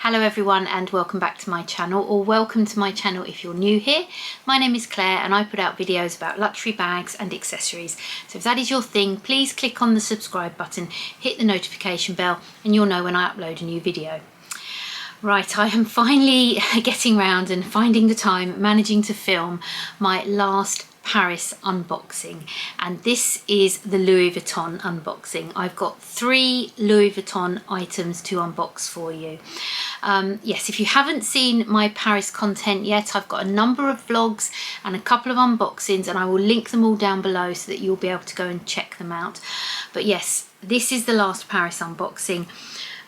Hello everyone and welcome back to my channel, or welcome to my channel if you're new here. My name is Claire and I put out videos about luxury bags and accessories. So if that is your thing, please click on the subscribe button, hit the notification bell and you'll know when I upload a new video. Right, I am finally getting round and finding the time, managing to film my last Paris unboxing, and this is the Louis Vuitton unboxing. I've got 3 Louis Vuitton items to unbox for you. Yes, if you haven't seen my Paris content yet, I've got a number of vlogs and a couple of unboxings, and I will link them all down below so that you'll be able to go and check them out. But yes, this is the last Paris unboxing.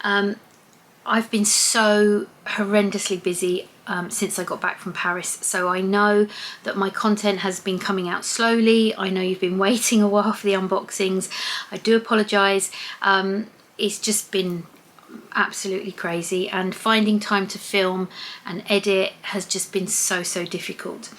I've been so horrendously busy since I got back from Paris, so I know that my content has been coming out slowly. I know you've been waiting a while for the unboxings. I do apologise. It's just been absolutely crazy, and finding time to film and edit has just been so difficult.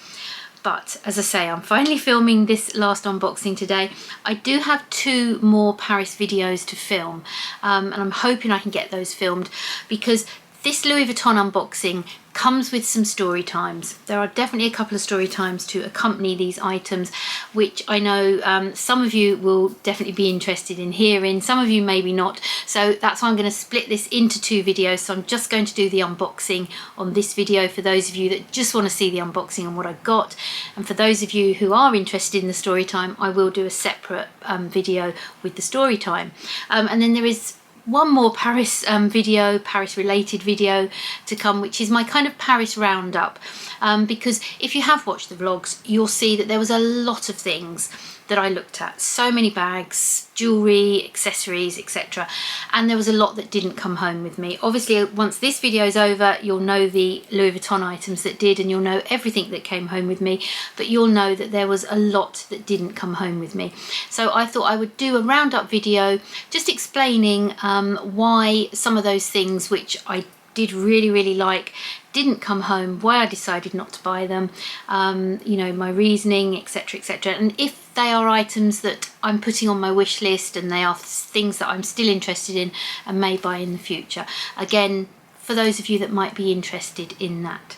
But as I say, I'm finally filming this last unboxing today. I do have 2 more Paris videos to film, and I'm hoping I can get those filmed, because this Louis Vuitton unboxing comes with some story times. There are definitely a couple of story times to accompany these items, which I know some of you will definitely be interested in hearing, some of you maybe not. So that's why I'm going to split this into 2 videos. So I'm just going to do the unboxing on this video for those of you that just want to see the unboxing and what I got, and for those of you who are interested in the story time, I will do a separate video with the story time. And then there is one more Paris video, Paris related video to come, which is my kind of Paris roundup, because if you have watched the vlogs, you'll see that there was a lot of things that I looked at, so many bags, jewellery, accessories, etc., and there was a lot that didn't come home with me. Obviously once this video is over, you'll know the Louis Vuitton items that did, and you'll know everything that came home with me, but you'll know that there was a lot that didn't come home with me. So I thought I would do a roundup video just explaining why some of those things which I did really like didn't come home, why I decided not to buy them, you know, my reasoning, etc., and if they are items that I'm putting on my wish list and they are things that I'm still interested in and may buy in the future. Again, for those of you that might be interested in that.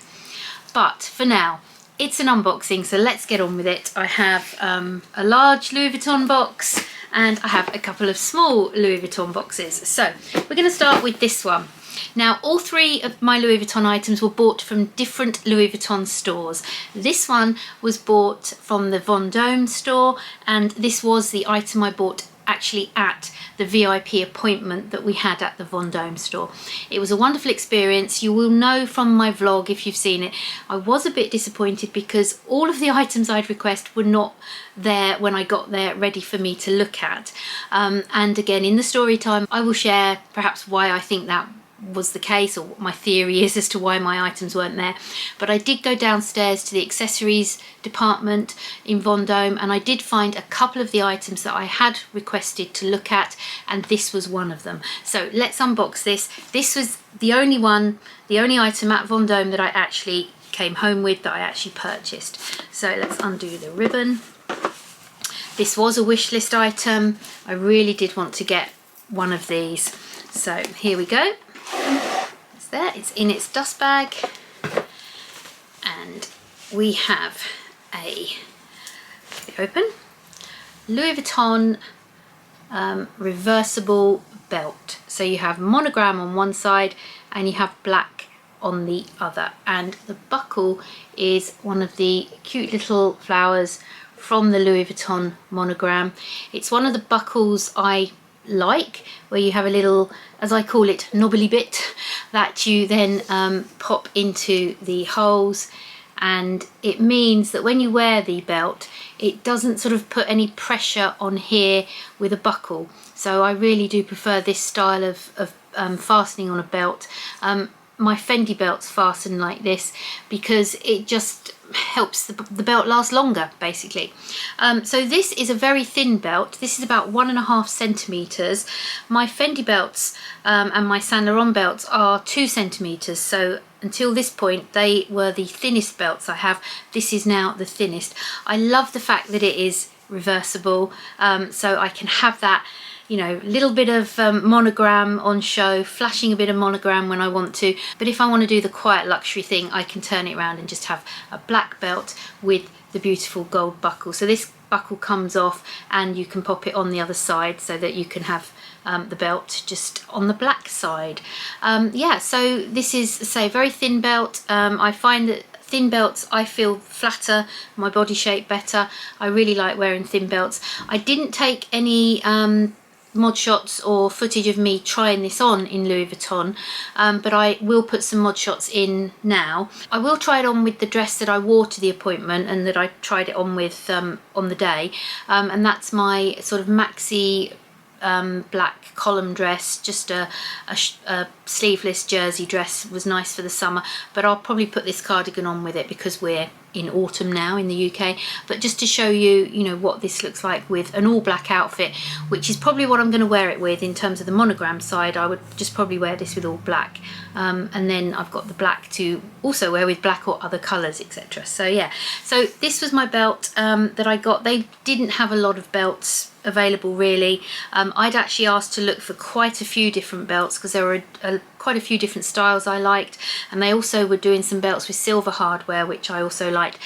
But for now, it's an unboxing, so let's get on with it. I have a large Louis Vuitton box and I have a couple of small Louis Vuitton boxes. So we're going to start with this one. Now, all 3 of my Louis Vuitton items were bought from different Louis Vuitton stores. This one was bought from the Vendôme store, and this was the item I bought actually at the VIP appointment that we had at the Vendôme store. It was a wonderful experience. You will know from my vlog, if you've seen it, I was a bit disappointed because all of the items I'd request were not there when I got there ready for me to look at. And again, in the story time, I will share perhaps why I think that was the case, or what my theory is as to why my items weren't there. But I did go downstairs to the accessories department in Vendôme, and I did find a couple of the items that I had requested to look at, and this was one of them. So let's unbox this. This was the only item at Vendôme that I actually came home with, that I actually purchased. So let's undo the ribbon. This was a wish list item. I really did want to get one of these. So here we go. It's there, it's in its dust bag, and we have a open Louis Vuitton reversible belt. So you have monogram on one side and you have black on the other, and the buckle is one of the cute little flowers from the Louis Vuitton monogram. It's one of the buckles I like, where you have a little, as I call it, knobbly bit that you then pop into the holes, and it means that when you wear the belt, it doesn't sort of put any pressure on here with a buckle. So I really do prefer this style of fastening on a belt. My Fendi belts fasten like this because it just helps the belt last longer, basically. So this is a very thin belt. This is about 1.5 centimeters. My Fendi belts and my Saint Laurent belts are 2 centimeters. So until this point, they were the thinnest belts I have. This is now the thinnest. I love the fact that it is reversible, so I can have that, you know, little bit of monogram on show, flashing a bit of monogram when I want to. But if I want to do the quiet luxury thing, I can turn it around and just have a black belt with the beautiful gold buckle. So this buckle comes off and you can pop it on the other side so that you can have the belt just on the black side. Yeah, so this is, say, a very thin belt. I find that thin belts, I feel flatter, my body shape better. I really like wearing thin belts. I didn't take any mod shots or footage of me trying this on in Louis Vuitton, but I will put some mod shots in now. I will try it on with the dress that I wore to the appointment and that I tried it on with on the day, and that's my sort of maxi black column dress, just a sleeveless jersey dress. Was nice for the summer, but I'll probably put this cardigan on with it because we're in autumn now in the UK. But just to show you, you know, what this looks like with an all black outfit, which is probably what I'm going to wear it with in terms of the monogram side. I would just probably wear this with all black, and then I've got the black to also wear with black or other colours, etc. So yeah, so this was my belt that I got. They didn't have a lot of belts available really. I'd actually asked to look for quite a few different belts because there were quite a few different styles I liked, and they also were doing some belts with silver hardware, which I also liked,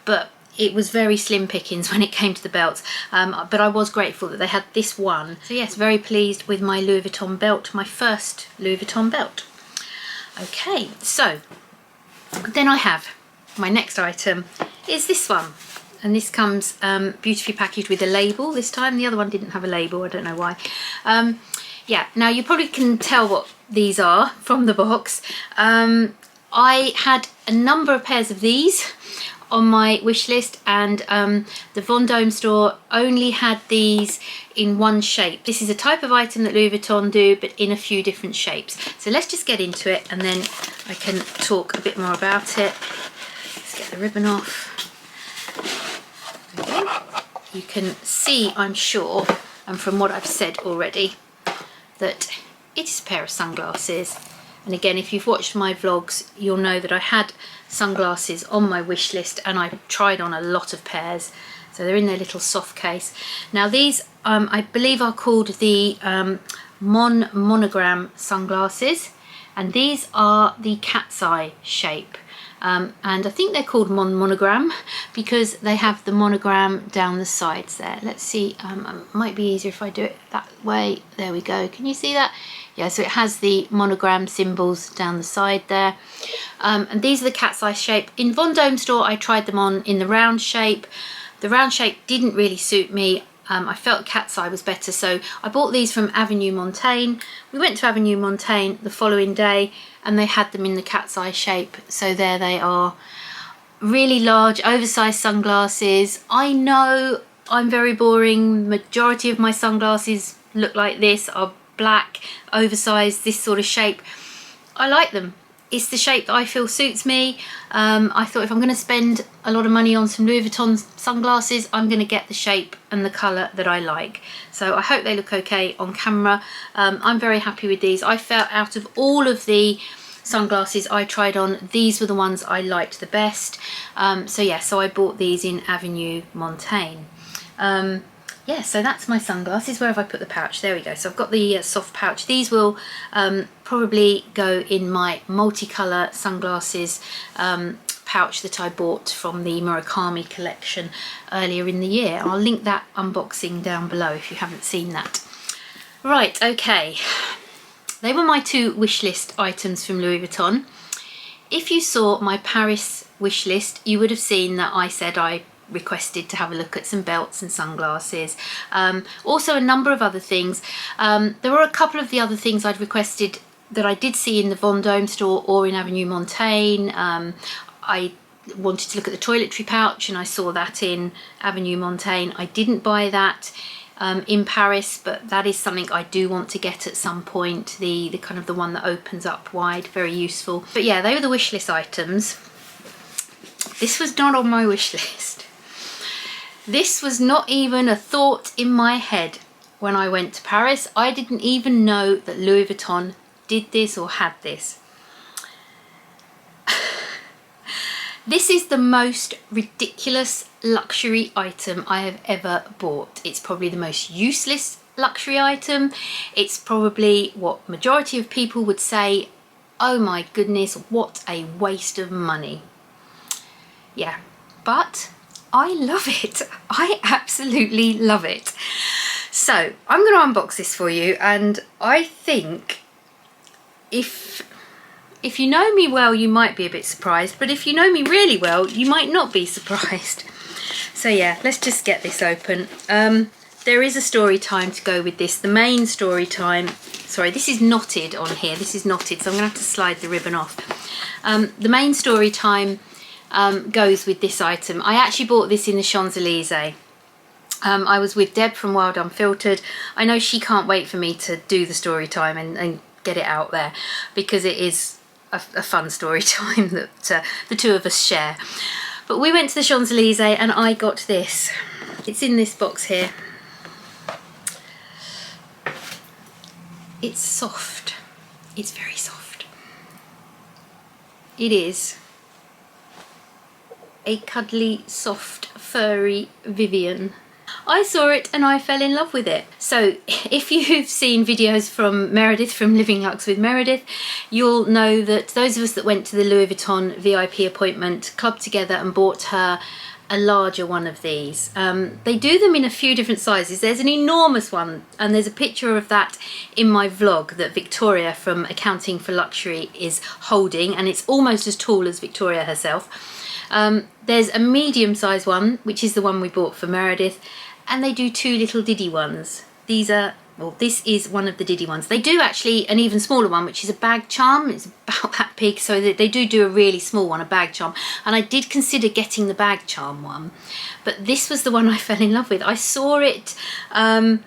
but it was very slim pickings when it came to the belts. But I was grateful that they had this one. So yes, very pleased with my Louis Vuitton belt, my first Louis Vuitton belt. Okay, so then I have my next item is this one. And this comes beautifully packaged with a label this time. The other one didn't have a label, I don't know why. Yeah, now you probably can tell what these are from the box. I had a number of pairs of these on my wish list, and the Vendôme store only had these in one shape. This is a type of item that Louis Vuitton do, but in a few different shapes. So let's just get into it and then I can talk a bit more about it. Let's get the ribbon off. Okay. You can see, I'm sure, and from what I've said already, that it is a pair of sunglasses. And again, if you've watched my vlogs, you'll know that I had sunglasses on my wish list and I tried on a lot of pairs. So they're in their little soft case. Now these, I believe, are called the monogram sunglasses, and these are the cat's eye shape. And I think they're called monogram because they have the monogram down the sides there. Let's see, it might be easier if I do it that way. There we go. Can you see that? Yeah, so it has the monogram symbols down the side there. And these are the cat's eye shape. In Vendôme store, I tried them on in the round shape. The round shape didn't really suit me. I felt cat's eye was better, so I bought these from Avenue Montaigne. We went to Avenue Montaigne the following day and they had them in the cat's eye shape. So there they are. Really large, oversized sunglasses. I know I'm very boring. Majority of my sunglasses look like this, are black, oversized, this sort of shape. I like them. It's the shape that I feel suits me. I thought if I'm going to spend a lot of money on some Louis Vuitton sunglasses, I'm going to get the shape and the colour that I like. So I hope they look okay on camera. I'm very happy with these. I felt out of all of the sunglasses I tried on, these were the ones I liked the best. So yeah, so I bought these in Avenue Montaigne. Yeah, so that's my sunglasses. Where have I put the pouch? There we go. So I've got the soft pouch. These will probably go in my multicolour sunglasses pouch that I bought from the Murakami collection earlier in the year. I'll link that unboxing down below if you haven't seen that. Right, okay. They were my two wish list items from Louis Vuitton. If you saw my Paris wish list, you would have seen that I said I requested to have a look at some belts and sunglasses. Also a number of other things. There were a couple of the other things I'd requested that I did see in the Vendôme store or in Avenue Montaigne. I wanted to look at the toiletry pouch and I saw that in Avenue Montaigne. I didn't buy that in Paris, but that is something I do want to get at some point. The kind of the one that opens up wide, very useful. But yeah, they were the wish list items. This was not on my wish list. This was not even a thought in my head when I went to Paris. I didn't even know that Louis Vuitton did this or had this. This is the most ridiculous luxury item I have ever bought. It's probably the most useless luxury item. It's probably what majority of people would say, oh my goodness, what a waste of money. Yeah, but I love it. I absolutely love it. So I'm going to unbox this for you, and I think if you know me well, you might be a bit surprised, but if you know me really well, you might not be surprised. So yeah, let's just get this open. There is a story time to go with this. The main story time, sorry, this is knotted on here. This is knotted, so I'm gonna have to slide the ribbon off. The main story time goes with this item. I actually bought this in the Champs-Elysees. I was with Deb from Wild Unfiltered. I know she can't wait for me to do the story time and get it out there, because it is a fun story time that the two of us share. But we went to the Champs-Elysees and I got this. It's in this box here. It's soft. It's very soft. It is a cuddly, soft, furry Vivian. I saw it and I fell in love with it. So if you've seen videos from Meredith, from Living Luxe with Meredith, you'll know that those of us that went to the Louis Vuitton VIP appointment clubbed together and bought her a larger one of these. They do them in a few different sizes. There's an enormous one, and there's a picture of that in my vlog that Victoria from Accounting for Luxury is holding, and it's almost as tall as Victoria herself. There's a medium-sized one, which is the one we bought for Meredith, and they do two little diddy ones. These are, well, this is one of the diddy ones. They do actually an even smaller one, which is a bag charm. It's about that big, so they do a really small one, a bag charm. And I did consider getting the bag charm one, but this was the one I fell in love with. I saw it in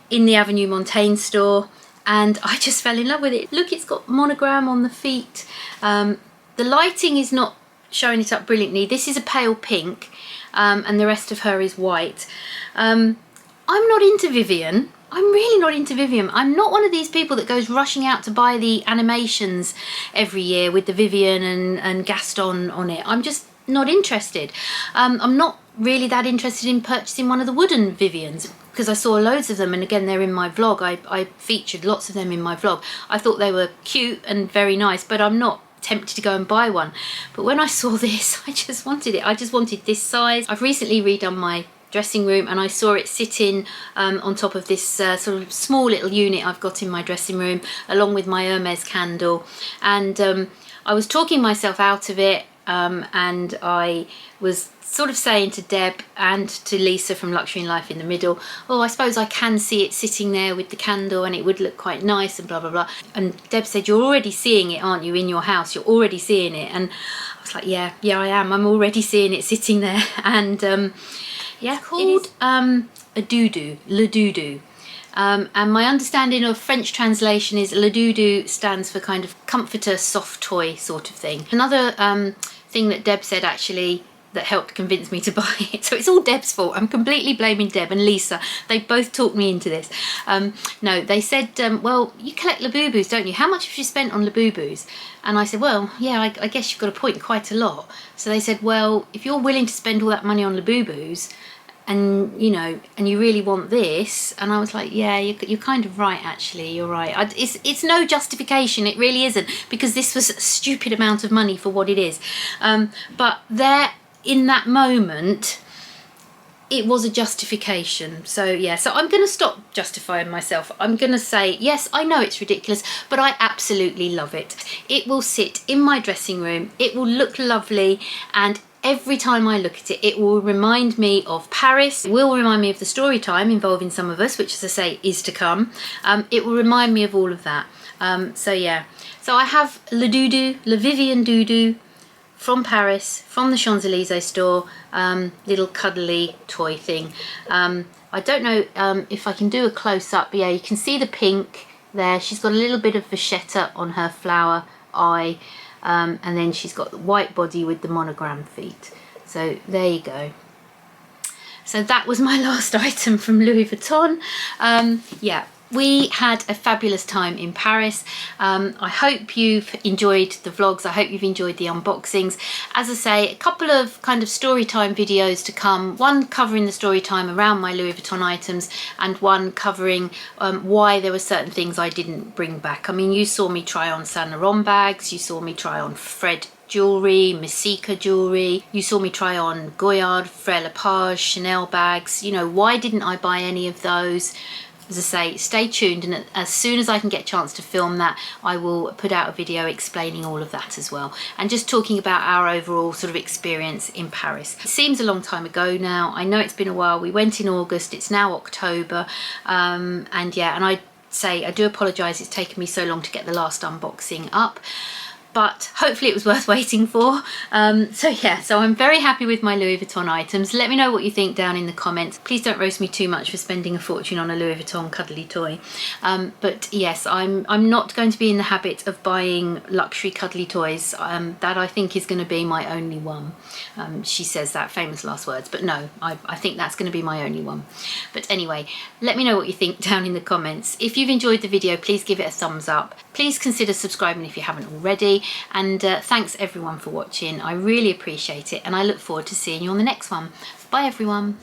the Avenue Montaigne store, and I just fell in love with it. Look, it's got monogram on the feet. The lighting is not showing it up brilliantly. This is a pale pink, and the rest of her is white. I'm not into Vivian. I'm really not into Vivian. I'm not one of these people that goes rushing out to buy the animations every year with the Vivian and Gaston on it. I'm just not interested. I'm not really that interested in purchasing one of the wooden Vivians, because I saw loads of them, and again, they're in my vlog. I featured lots of them in my vlog. I thought they were cute and very nice, but I'm not tempted to go and buy one. But when I saw this, I just wanted it. I just wanted this size. I've recently redone my dressing room, and I saw it sitting on top of this sort of small little unit I've got in my dressing room, along with my Hermes candle, and I was talking myself out of it, and I was sort of saying to Deb and to Lisa from Luxury in Life in the Middle, oh, I suppose I can see it sitting there with the candle and it would look quite nice and blah blah blah. And Deb said, you're already seeing it, aren't you, in your house? You're already seeing it. And I was like, yeah I am. I'm already seeing it sitting there. And yeah, it's called a doudou, le doudou. And my understanding of French translation is le doudou stands for kind of comforter, soft toy sort of thing. Another thing that Deb said actually that helped convince me to buy it. So it's all Deb's fault. I'm completely blaming Deb and Lisa. They both talked me into this. No, they said, well, you collect Labubus, don't you? How much have you spent on Labubus? And I said, well, yeah, I guess you've got a point, quite a lot. So they said, well, if you're willing to spend all that money on Labubus, and you know, and you really want this, and I was like, yeah, you're kind of right, actually, you're right. It's no justification, it really isn't, because this was a stupid amount of money for what it is. But there, in that moment, it was a justification. So yeah, so I'm going to stop justifying myself. I'm going to say, yes, I know it's ridiculous, but I absolutely love it. It will sit in my dressing room, it will look lovely, and every time I look at it, it will remind me of Paris. It will remind me of the story time involving some of us, which, as I say, is to come. It will remind me of all of that. So yeah, so I have Le Doudou, Le Vivian Doudou, from Paris, from the Champs-Elysees store, little cuddly toy thing. I don't know if I can do a close-up, but yeah, you can see the pink there. She's got a little bit of vachetta on her flower eye, and then she's got the white body with the monogram feet. So there you go. So that was my last item from Louis Vuitton. Yeah, we had a fabulous time in Paris. I hope you've enjoyed the vlogs. I hope you've enjoyed the unboxings. As I say, a couple of kind of story time videos to come. One covering the story time around my Louis Vuitton items, and one covering why there were certain things I didn't bring back. I mean, you saw me try on Saint Laurent bags, you saw me try on Fred jewellery, Messika jewellery, you saw me try on Goyard, Frère Lepage, Chanel bags. You know, why didn't I buy any of those? As I say, stay tuned, and as soon as I can get a chance to film that, I will put out a video explaining all of that as well, and just talking about our overall sort of experience in Paris. It seems a long time ago now. I know it's been a while. We went in August, it's now October, and yeah, and I do apologise it's taken me so long to get the last unboxing up, but hopefully it was worth waiting for. So I'm very happy with my Louis Vuitton items. Let me know what you think down in the comments. Please don't roast me too much for spending a fortune on a Louis Vuitton cuddly toy. But yes, I'm not going to be in the habit of buying luxury cuddly toys. That I think is going to be my only one. She says that, famous last words, but no, I think that's going to be my only one. But anyway, let me know what you think down in the comments. If you've enjoyed the video, please give it a thumbs up. Please consider subscribing if you haven't already. And thanks everyone for watching. I really appreciate it, and I look forward to seeing you on the next one. Bye everyone.